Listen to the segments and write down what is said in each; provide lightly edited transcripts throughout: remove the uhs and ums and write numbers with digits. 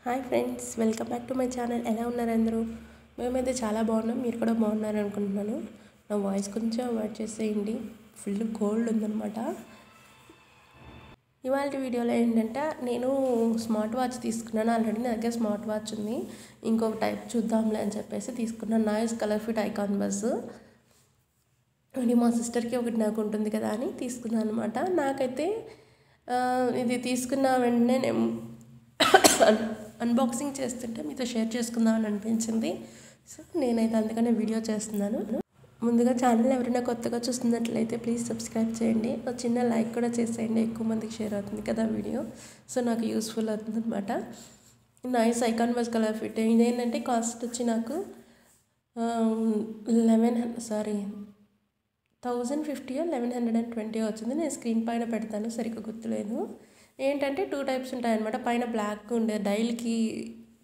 Hi friends, welcome back to my channel. ఎలా ఉన్నారు అందరూ? మేమైతే చాలా బాగున్నాం. మీరు కూడా బాగున్నారు అనుకుంటున్నాను. నా వాయిస్ కొంచెం అవాయిడ్ చేసేయండి, ఫుల్ కోల్డ్ ఉందన్నమాట. ఇవాళ వీడియోలో ఏంటంటే నేను స్మార్ట్ వాచ్ తీసుకున్నాను. ఆల్రెడీ నా దగ్గర స్మార్ట్ వాచ్ ఉంది. ఇంకొక టైప్ చూద్దాంలే అని చెప్పేసి తీసుకున్నాను. Noise colour fit icon bus. అది మా సిస్టర్కి ఒకటి నాకు ఉంటుంది కదా అని తీసుకున్నాను అనమాట. నాకైతే ఇది తీసుకున్న వెంటనే నేను అన్బాక్సింగ్ చేస్తుంటే మీతో షేర్ చేసుకుందామని అనిపించింది. సో నేనైతే అందుకనే వీడియో చేస్తున్నాను. ముందుగా ఛానల్ ఎవరైనా కొత్తగా చూస్తున్నట్లయితే ప్లీజ్ సబ్స్క్రైబ్ చేయండి. ఒక చిన్న లైక్ కూడా చేసేయండి, ఎక్కువ మందికి షేర్ అవుతుంది కదా వీడియో. సో నాకు యూస్ఫుల్ అవుతుంది అనమాట. Nice icon bus colour fit. ఇదేంటంటే కాస్ట్ వచ్చి నాకు 1050 1120 వచ్చింది. నేను స్క్రీన్ పైన పెడతాను, సరిగ్గా గుర్తులేదు. ఏంటంటే 2 టైప్స్ ఉంటాయన్నమాట. పైన బ్లాక్ ఉండే డైల్కి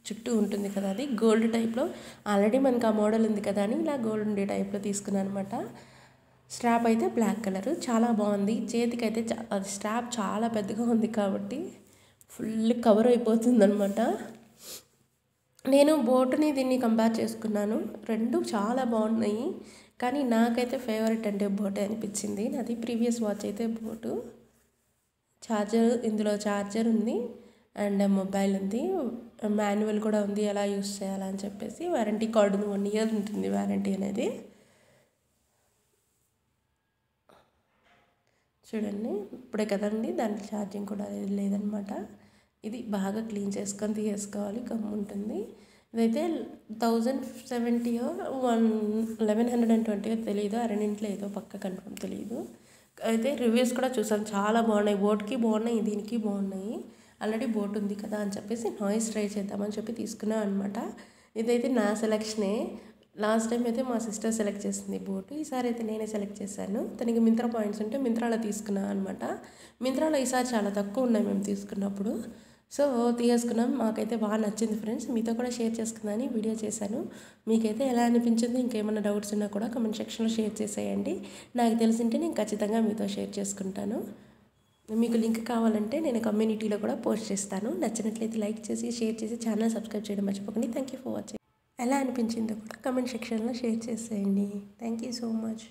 చుట్టూ ఉంటుంది కదా, అది గోల్డ్ టైప్లో. ఆల్రెడీ మనకు ఆ మోడల్ ఉంది కదా అని ఇలా గోల్డ్ ఉండే టైప్లో తీసుకున్నాను అనమాట. స్ట్రాప్ అయితే బ్లాక్ కలర్, చాలా బాగుంది. చేతికి అయితే అది స్ట్రాప్ చాలా పెద్దగా ఉంది కాబట్టి ఫుల్ కవర్ అయిపోతుంది అనమాట. నేను బోటుని దీన్ని కంపేర్ చేసుకున్నాను. రెండు చాలా బాగున్నాయి, కానీ నాకైతే ఫేవరెట్ అంటే బోటే అనిపించింది. నాది ప్రీవియస్ వాచ్ అయితే బోటు. ఇందులో ఛార్జర్ ఉంది అండ్ మొబైల్ ఉంది, మాన్యువల్ కూడా ఉంది ఎలా యూస్ చేయాలని చెప్పేసి. వారంటీ కార్డు 1 ఇయర్ ఉంటుంది వారంటీ అనేది. చూడండి, ఇప్పుడే కదండి దాంట్లో ఛార్జింగ్ కూడా లేదనమాట. ఇది బాగా క్లీన్ చేసుకొని తీసుకోవాలి, గమ్ము ఉంటుంది. ఇదైతే 1070 1120 తెలియదు, ఆ రెండింటిలో ఏదో పక్క కన్ఫర్మ్ తెలియదు. అయితే రివ్యూస్ కూడా చూసాను, చాలా బాగున్నాయి. బోట్కి బాగున్నాయి, దీనికి బాగున్నాయి. ఆల్రెడీ బోట్ ఉంది కదా అని చెప్పేసి నాయిస్ ట్రై చేద్దామని చెప్పి తీసుకున్నాను అనమాట. ఇదైతే నా సెలెక్షనే. లాస్ట్ టైం అయితే మా సిస్టర్ సెలెక్ట్ చేసింది బోటు, ఈసారి అయితే నేనే సెలెక్ట్ చేశాను. తనకి మింత్రా పాయింట్స్ ఉంటే మింత్రాలో తీసుకున్నాను అనమాట. మింత్రాలో ఈసారి చాలా తక్కువ ఉన్నాయి మేము తీసుకున్నప్పుడు. సో తీసుకున్నాం, మాకైతే బాగా నచ్చింది ఫ్రెండ్స్. మీతో కూడా షేర్ చేసుకుందని వీడియో చేశాను. మీకైతే ఎలా అనిపించింది, ఇంకేమైనా డౌట్స్ ఉన్నా కూడా కమెంట్ సెక్షన్లో షేర్ చేసేయండి. నాకు తెలిసింటే నేను ఖచ్చితంగా మీతో షేర్ చేసుకుంటాను. మీకు లింక్ కావాలంటే నేను కమ్యూనిటీలో కూడా పోస్ట్ చేస్తాను. నచ్చినట్లయితే లైక్ చేసి షేర్ చేసి ఛానల్ సబ్స్క్రైబ్ చేయడం మర్చిపోకండి. Thank you for watching. ఎలా అనిపించిందో కూడా కమెంట్ సెక్షన్లో షేర్ చేసేయండి. Thank you so much.